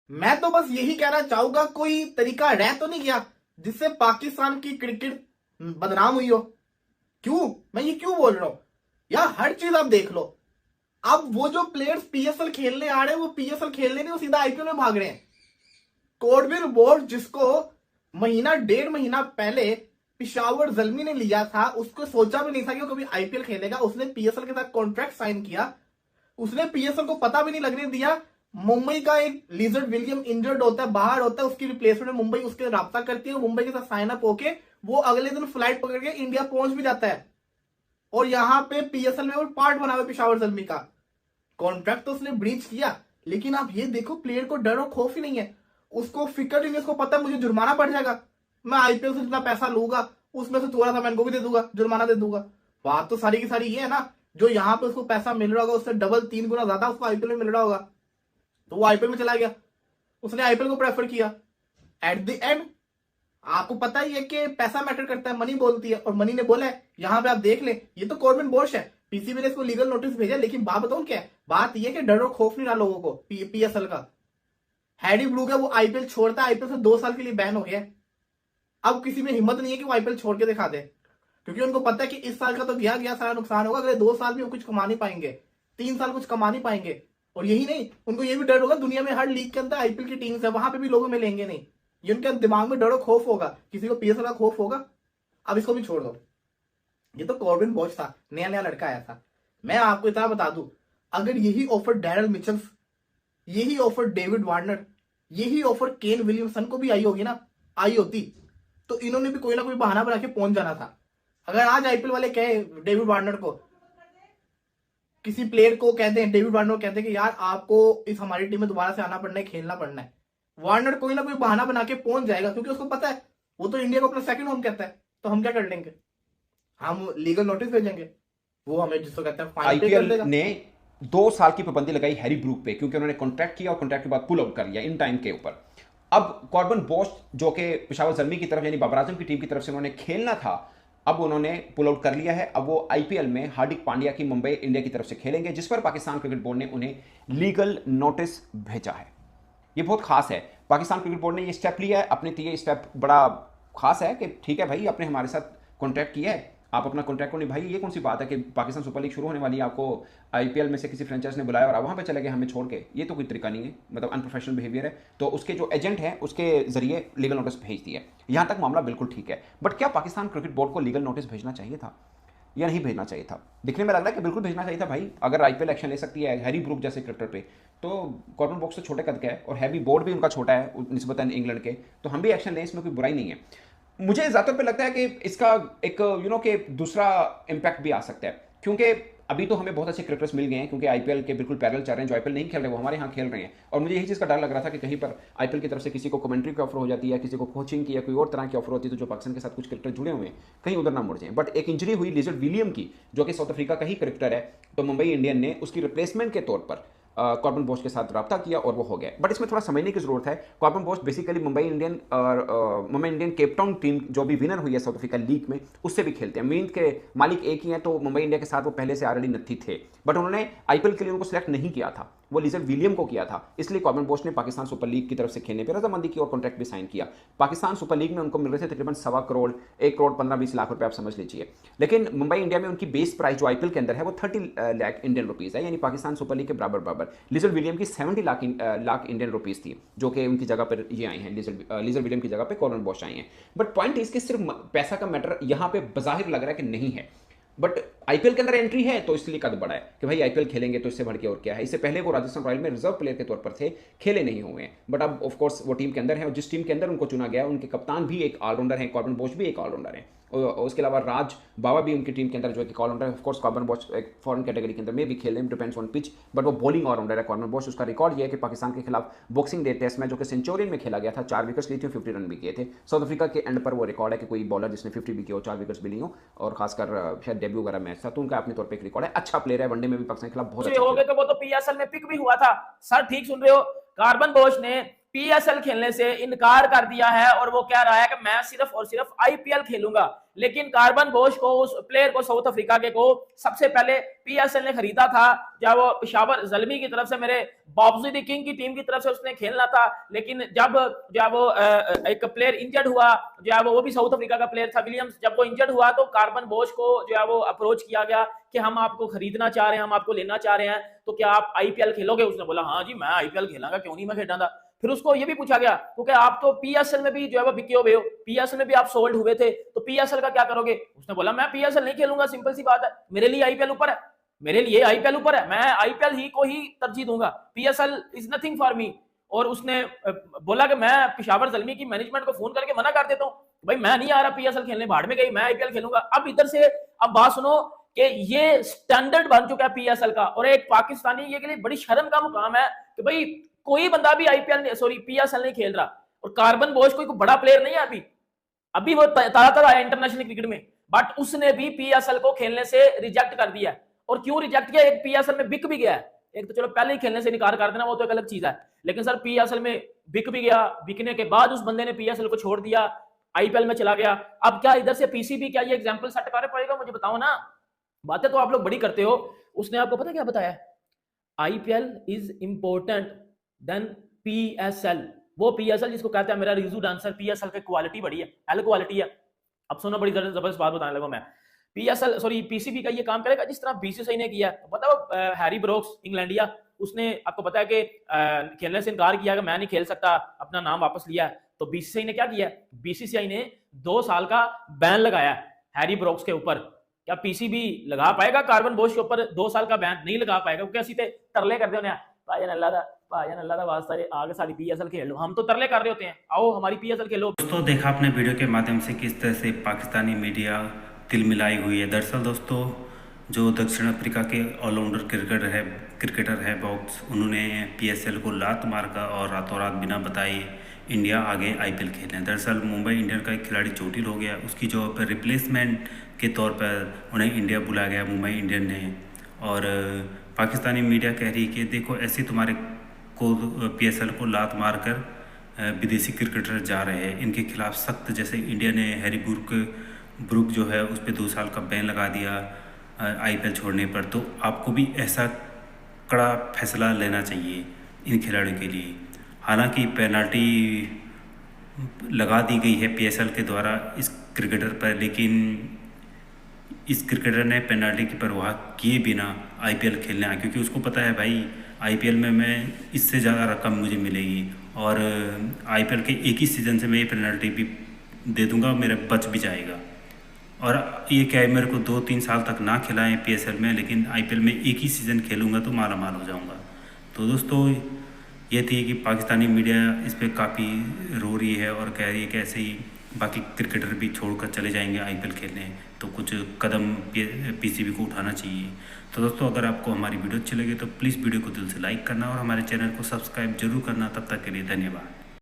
मैं तो बस यही कहना चाहूंगा, कोई तरीका रह तो नहीं गया जिससे पाकिस्तान की क्रिकेट बदनाम हुई हो? क्यों, मैं ये क्यों बोल रहा हूं यार? हर चीज आप देख लो। अब वो जो प्लेयर्स पीएसएल खेलने आ रहे हैं, वो पीएसएल खेलने नहीं, वो सीधा आईपीएल में भाग रहे हैं। कोडविन बोर्ड, जिसको महीना डेढ़ महीना पहले पिशावर जल्मी ने लिया था, उसको सोचा भी नहीं था कि वो कभी आईपीएल खेलेगा। उसने पीएसएल के साथ कॉन्ट्रैक्ट साइन किया, उसने पीएसएल को पता भी नहीं लगने दिया। मुंबई का एक लिजर्ड विलियम इंजर्ड होता है, बाहर होता है, उसकी रिप्लेसमेंट में मुंबई उसके राब्ता करती है, मुंबई के साथ साइन अप होके वो अगले दिन फ्लाइट पकड़ के इंडिया पहुंच भी जाता है। और यहाँ पे पीएसएल में वो पार्ट बना हुआ पिशावर जल्मी का। कॉन्ट्रैक्ट तो उसने ब्रीच किया, लेकिन आप ये देखो, प्लेयर को डर और खौफ ही नहीं है। उसको फिक्र ही नहीं, उसको पता है मुझे जुर्माना पड़ जाएगा, मैं आईपीएल से जितना पैसा लूंगा उसमें से थोड़ा सा मैं इनको भी दे दूंगा, जुर्माना दे दूंगा। बात तो सारी की सारी ये है ना, जो यहाँ पे उसको पैसा मिल रहा होगा उससे डबल 3 गुना ज्यादा उसको आईपीएल में मिल रहा होगा, तो वो आईपीएल में चला गया। उसने आईपीएल को प्रेफर किया। एट द एंड आपको पता ही है कि पैसा मैटर करता है, मनी बोलती है, और मनी ने बोला है। यहाँ पे आप देख ले, ये तो कॉर्बिन बोश है, पीसीबी ने इसको लीगल नोटिस भेजा, लेकिन बात बताऊं क्या है? बात यह है कि डर और खौफ नहीं रहा लोगों को पीएसएल का। हैरी ब्रूक है, वो आईपीएल छोड़ता है, आईपीएल से 2 साल के लिए बैन हो गया है। अब किसी में हिम्मत नहीं है कि वो आईपीएल छोड़ के दिखा दे, क्योंकि उनको पता है कि इस साल का तो गया गया सारा नुकसान होगा, अगले 2 साल भी वो कुछ कमा नहीं पाएंगे, 3 साल कुछ कमा नहीं पाएंगे। और यही नहीं, उनको ये भी डर होगा, दुनिया में हर लीग के अंदर आईपीएल की टीम्स है, वहां पे भी लोगों में लेंगे नहीं। ये उनके दिमाग में डर और खौफ होगा, किसी को पीएसएल का खौफ होगा। अब इसको भी छोड़ दो, ये तो कॉर्बिन बॉच था, नया नया लड़का आया था। मैं आपको इतना बता दूं, अगर यही ऑफर डैरल मिचल्स, यही ऑफर डेविड वार्नर, यही ऑफर केन विलियमसन को भी आई होगी ना, आई होती, तो इन्होंने भी कोई ना कोई बहाना बना के पहुंच जाना था। अगर आज आईपीएल वाले कहे डेविड वार्नर को, किसी प्लेयर को कहते हैं, डेविड वार्नर को कहते हैं कि यार आपको इस हमारी टीम में दोबारा से आना पड़ना है, खेलना पड़ना है, वार्नर कोई ना कोई बहाना बना के पहुंच जाएगा, क्योंकि उसको पता है वो तो इंडिया को अपना सेकंड होम कहता है। तो हम क्या कर लेंगे, हम लीगल नोटिस भेजेंगे, वो हमें जिसको कहते हैं फाइन पे कर आईपीएल देगा। ने 2 साल की पाबंदी लगाई हैरी ब्रूक पे, क्योंकि उन्होंने कॉन्ट्रैक्ट किया और कॉन्ट्रैक्ट के बाद पुल आउट कर लिया इन टाइम के ऊपर। अब कॉर्बन बोश, जो कि पेशावर जल्मी की तरफ यानी बाबर आजम की टीम की तरफ से उन्होंने खेलना था, अब उन्होंने पुल आउट कर लिया है। अब वो आईपीएल में हार्दिक पांड्या की मुंबई इंडिया की तरफ से खेलेंगे, जिस पर पाकिस्तान क्रिकेट बोर्ड ने उन्हें लीगल नोटिस भेजा है। ये बहुत खास है, पाकिस्तान क्रिकेट बोर्ड ने ये स्टेप लिया है अपने लिए। स्टेप बड़ा खास है कि ठीक है भाई, आपने हमारे साथ कॉन्ट्रैक्ट किया है, आप अपना कॉन्ट्रैक्ट को निभाइए। ये कौन सी बात है कि पाकिस्तान सुपर लीग शुरू होने वाली है, आपको आईपीएल में से किसी फ्रेंचाइज ने बुलाया और आप वहाँ पे चले गए हमें छोड़ के? ये तो कोई तरीका नहीं है, मतलब अनप्रोफेशनल बिहेवियर है। तो उसके जो एजेंट है उसके जरिए लीगल नोटिस भेज दिया। यहाँ तक मामला बिल्कुल ठीक है, बट क्या पाकिस्तान क्रिकेट बोर्ड को लीगल नोटिस भेजना चाहिए था या नहीं भेजना चाहिए था? दिखने में लग रहा है कि बिल्कुल भेजना चाहिए था भाई। अगर आईपीएल एक्शन ले सकती है हैरी ब्रूक जैसे क्रिकेटर पे, तो कॉर्बन बॉक्स तो छोटे कद का है और हैवी बोर्ड भी उनका छोटा है निस्बतन इंग्लैंड के, तो हम भी एक्शन लें, इसमें कोई बुराई नहीं है। मुझे ज़्यादातर पे लगता है कि इसका एक के दूसरा इम्पैक्ट भी आ सकता है, क्योंकि अभी तो हमें बहुत अच्छे क्रिकेटर्स मिल गए हैं, क्योंकि आईपीएल के बिल्कुल पैरेलल चल रहे हैं। जो आईपीएल नहीं खेल रहे वो हमारे यहाँ खेल रहे हैं, और मुझे यही चीज़ का डर लग रहा था कि कहीं पर आईपीएल की तरफ से किसी को कमेंट्री की ऑफर हो जाती है, किसी को कोचिंग की या कोई और तरह की ऑफर होती है, तो जो पाकिस्तान के साथ कुछ क्रिकेटर जुड़े हुए हैं कहीं उधर ना मुड़ जाए। बट एक इंजरी हुई लिजर्ड विलियम की, जो कि साउथ अफ्रीका का ही क्रिकेटर है, तो मुंबई इंडियन ने उसकी रिप्लेसमेंट के तौर पर कॉर्बन बोश के साथ रब्ता किया और वो हो गया। बट इसमें थोड़ा समझने की जरूरत है। Corbin Bosch basically Mumbai Indian Cape Town team जो भी विनर हुई है साउथ अफ्रीका लीग में, उससे भी खेलते हैं। मीन के मालिक एक ही हैं, तो मुंबई इंडिया के साथ वो पहले से ऑलरेडी नत्थी थे, बट उन्होंने आईपीएल के लिए उनको सिलेक्ट नहीं किया था, वो लिजर्ड विलियम को किया था। इसलिए कॉर्बन बोश ने पाकिस्तान सुपर लीग की तरफ से खेलने पर रजामंदी की और कॉन्ट्रैक्ट भी साइन किया। पाकिस्तान सुपर लीग में उनको मिल रहे थे तकरीबन 1.25 करोड़, 1 करोड़ 15-20 लाख रुपए आप समझ लीजिए। लेकिन मुंबई इंडिया में उनकी बेस प्राइस जो आईपीएल के अंदर है वो 30 लाख इंडियन रुपीज है, यानी पाकिस्तान सुपर लीग के बराबर बराबर। लिजर्ड विलियम की 70 लाख इंडियन रुपीज थी, जो कि उनकी जगह पर ये आई हैं, लिजर्ड विलियम की जगह पर कॉर्बन बोश आई हैं। बट पॉइंट इसके सिर्फ पैसा का मैटर यहाँ पे बजाहिर लग रहा है कि नहीं है, बट आईपीएल के अंदर एंट्री है तो इसलिए कद बढ़ा है कि भाई आईपीएल खेलेंगे तो इससे बढ़ के और क्या है। इससे पहले वो राजस्थान रॉयल में रिजर्व प्लेयर के तौर पर थे, खेले नहीं हुए हैं, बट अब ऑफ कोर्स वो टीम के अंदर है, और जिस टीम के अंदर उनको चुना गया उनके कप्तान भी एक ऑलराउंडर है, कॉर्बन बोश भी एक ऑलराउंडर है, और उसके अलावा राज बावा भी उनकी टीम के अंदर जो है ऑलराउंडर है। ऑफ कोर्स कॉर्बन बोश एक फॉरेन कैटेगरी के अंदर में भी खेले, डिपेंड्स ऑन पिच, बट वो बॉलिंग ऑलराउंडर है कॉर्बन बोश। उसका रिकॉर्ड ये है कि पाकिस्तान के खिलाफ बॉक्सिंग डे टेस्ट में जो कि सेंचुरियन में खेला गया था, 4 विकेट्स ली थी, 50 रन भी किए थे। साउथ अफ्रीका के एंड पर वो रिकॉर्ड है कि कोई बॉलर जिसने 50 भी किया हो, 4 विकेट्स भी ली हो, और खासकर शायद डेब्यू वगैरह मैच था, तो उनका अपने तौर पर एक रिकॉर्ड है। अच्छा प्लेयर है, वनडे में भी पाकिस्तान के खिलाफ बहुत अच्छा हो गए, खेला। तो वो तो पीएसएल में पिक भी हुआ था। सर ठीक सुन रहे हो, कार्बन बोश ने पीएसएल खेलने से इनकार कर दिया है और वो कह रहा है कि मैं सिर्फ और सिर्फ आईपीएल खेलूंगा। लेकिन कार्बन बोश को, उस प्लेयर को, साउथ अफ्रीका के को सबसे पहले पीएसएल ने खरीदा था जब वो पेशावर ज़ल्मी की तरफ से, मेरे बावजूद किंग की टीम की तरफ से उसने खेलना था। लेकिन जब वो एक प्लेयर इंजर्ड हुआ, जो है वो भी साउथ अफ्रीका का प्लेयर था, विलियम्स, जब वो इंजर्ड हुआ तो कार्बन बोश को जो है वो अप्रोच किया गया कि हम आपको खरीदना चाह रहे हैं, हम आपको लेना चाह रहे हैं, तो क्या आप आईपीएल खेलोगे? उसने बोला हाँ जी मैं आईपीएल खेलांगा, क्यों नहीं मैं खेलना था। फिर उसको ये भी पूछा गया क्योंकि आप तो पीएसएल में भी जो है वो बिके हुए हो, पीएसएल में भी आप सोल्ड हुए थे, तो पीएसएल का क्या करोगे? उसने बोला मैं पीएसएल नहीं खेलूंगा, सिंपल सी बात है, मेरे लिए आईपीएल ऊपर है, मेरे लिए आईपीएल ऊपर है, मैं आईपीएल ही को ही तरजीह दूंगा, PSL is nothing for me. और उसने बोला कि मैं पेशावर ज़ल्मी की मैनेजमेंट को फोन करके मना कर देता हूं, भाई मैं नहीं आ रहा पीएसएल खेलने, भाड़ में गई, मैं आईपीएल खेलूंगा। अब इधर से अब बात सुनो कि ये स्टैंडर्ड बन चुका है पीएसएल का, और एक पाकिस्तानी ये के लिए बड़ी शर्म का मुकाम है कि भाई कोई बंदा भी पीएसएल नहीं खेल रहा। और कार्बन बोश कोई बड़ा प्लेयर नहीं है, अभी वो ताजा आया इंटरनेशनल क्रिकेट में, बट उसने भी पीएसएल को खेलने से रिजेक्ट कर दिया। और क्यों रिजेक्ट किया? एक पीएसएल में बिक भी गया है, एक तो चलो पहले ही खेलने से इनकार कर देना वो तो एक अलग चीज है, लेकिन सर पीएसएल में बिक भी गया, बिकने के बाद उस बंदे ने पीएसएल को छोड़ दिया, आईपीएल में चला गया। अब क्या इधर से पीसीबी क्या ये एग्जांपल सेट कर पाएगा? मुझे बताओ ना, बातें तो आप लोग बड़ी करते हो। उसने आपको पता क्या बताया? IPL is important then PSL. वो पीएसएल जिसको कहते हैं, मेरा रिजू डांसर, पीएसएल की क्वालिटी बड़ी है, एल क्वालिटी है। अब सुनो, बड़ी जबरदस्त बात बताने लगा मैं। पीसीबी का ये काम करेगा जिस तरह बीसीसीआई ने किया। पता है हैरी ब्रोक्स इंग्लैंडिया, उसने आपको पता है कि खेलने से इनकार किया कि मैं नहीं खेल सकता, अपना नाम वापस लिया। तो बीसीसीआई ने क्या किया? बीसीसीआई ने 2 साल का बैन लगाया हैरी ब्रोक्स के ऊपर। क्या पीसीबी लगा पाएगा कार्बन बोश के ऊपर 2 साल का बैन? नहीं लगा पाएगा, क्योंकि ਅਸੀਂ ਤੇ ਤਰਲੇ ਕਰਦੇ ਹੁੰਦੇ ਆ, भाईजान अल्लाह का वास्ता आगे सारी पीएसएल खेल लो, हम तो तरले कर रहे होते हैं, आओ हमारी पीएसएल खेलो। दोस्तों देखा आपने वीडियो के माध्यम से किस तरह से पाकिस्तानी मीडिया तिलमिलाई हुई है। दरअसल दोस्तों जो दक्षिण अफ्रीका के ऑलराउंडर क्रिकेटर है बॉक्स, उन्होंने पीएसएल को लात मारकर और रातों रात बिना बताए इंडिया आगे आईपीएल खेले। दरअसल मुंबई इंडियन का एक खिलाड़ी चोटिल हो गया, उसकी जो रिप्लेसमेंट के तौर पर उन्हें इंडिया बुलाया गया मुंबई इंडियन ने। और पाकिस्तानी मीडिया कह रही है कि देखो ऐसे तुम्हारे को पीएसएल को लात मारकर विदेशी क्रिकेटर जा रहे हैं, इनके खिलाफ सख्त, जैसे इंडिया ने हैरी ब्रूक जो है उस पर 2 साल का बैन लगा दिया आईपीएल छोड़ने पर, तो आपको भी ऐसा कड़ा फैसला लेना चाहिए इन खिलाड़ियों के लिए। हालांकि पेनल्टी लगा दी गई है पीएसएल के द्वारा इस क्रिकेटर पर, लेकिन इस क्रिकेटर ने पेनल्टी की परवाह किए बिना आईपीएल खेलने आया, क्योंकि उसको पता है भाई आईपीएल में मैं इससे ज़्यादा रकम मुझे मिलेगी और आईपीएल के एक ही सीज़न से मैं ये पेनल्टी भी दे दूंगा, मेरा बच भी जाएगा। और ये क्या है, मेरे को 2-3 साल तक ना खिलाएं पीएसएल में, लेकिन आईपीएल में एक ही सीज़न खेलूँगा तो माला माल हो जाऊँगा। तो दोस्तों ये थी कि पाकिस्तानी मीडिया इस पर काफ़ी रो रही है और कह रही है कि ऐसे ही बाकी क्रिकेटर भी छोड़कर चले जाएंगे आईपीएल खेलने, तो कुछ कदम पीसीबी को उठाना चाहिए। तो दोस्तों अगर आपको हमारी वीडियो अच्छी लगे तो प्लीज़ वीडियो को दिल से लाइक करना और हमारे चैनल को सब्सक्राइब जरूर करना। तब तक के लिए धन्यवाद।